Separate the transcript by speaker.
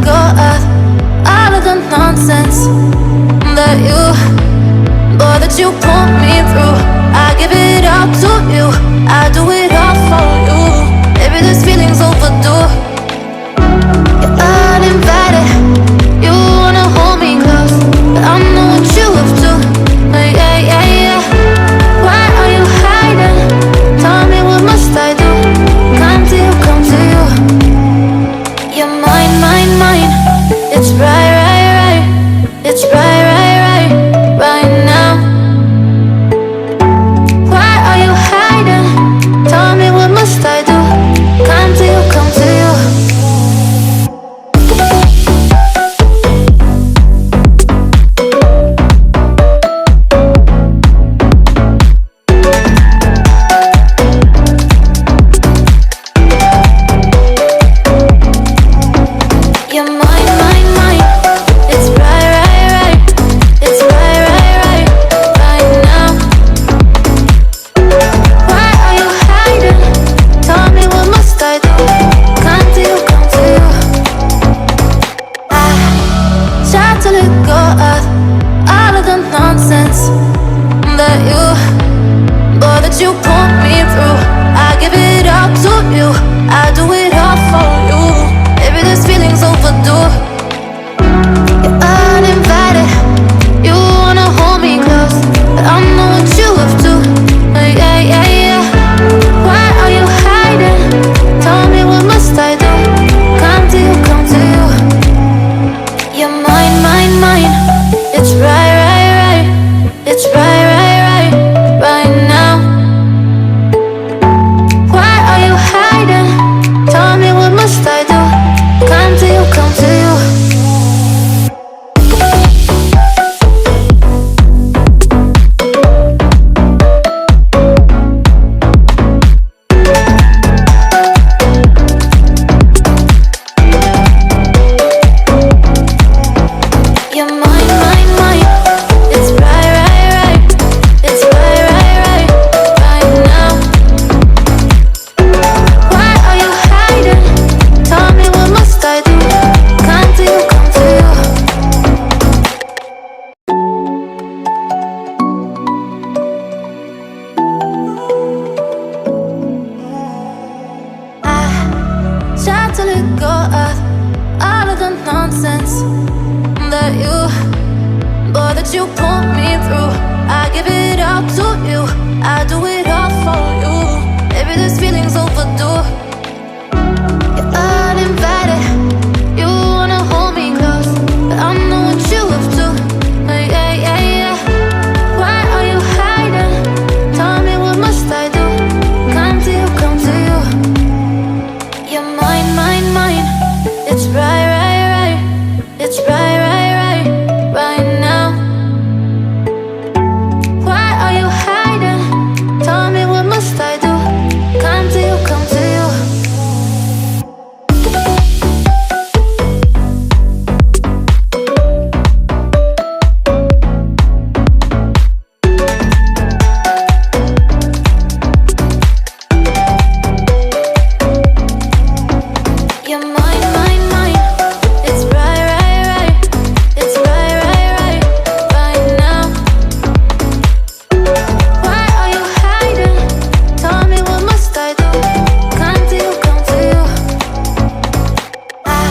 Speaker 1: go of all of the nonsense that you, boy, that you put me through. I give it all to you, I do it all for you. Maybe this feeling's overdue. You're uninvited, you wanna hold me close, but I know what you have to. Yeah, yeah, yeah. Why are you hiding? Tell me, what must I do? Come to you, come to you. You're mine, mine, mine. It's right, right, right. It's right, right, right, right now. Why are you hiding? Tell me, what must I do? Come to you, come to you. You're mine, mine, mine. It's right, right, right. It's right, right, right, right now. Why are you hiding? Tell me, what must I do? Come to you, come to you. I try to let go of all of the nonsense that you, boy, that you put me through. I give it all to you, I do it all for you. Maybe this feeling's overdue. You're uninvited, you wanna hold me close, but I know what you have to. Yeah, yeah, yeah. Why are you hiding? Tell me, what must I do? Come to you, come to you. You're mine, mine, mine. It's right, right, right. It's right, right, right, right now. Why are you hiding? Tell me, what must I do? Come to you, come to you. You're mine, mine, mine. It's right, right, right. It's right, right, right, right now. Why are you hiding? Tell me, what must I do? Come to you, come to you. I try to let go of all of the nonsense that you, boy, that you put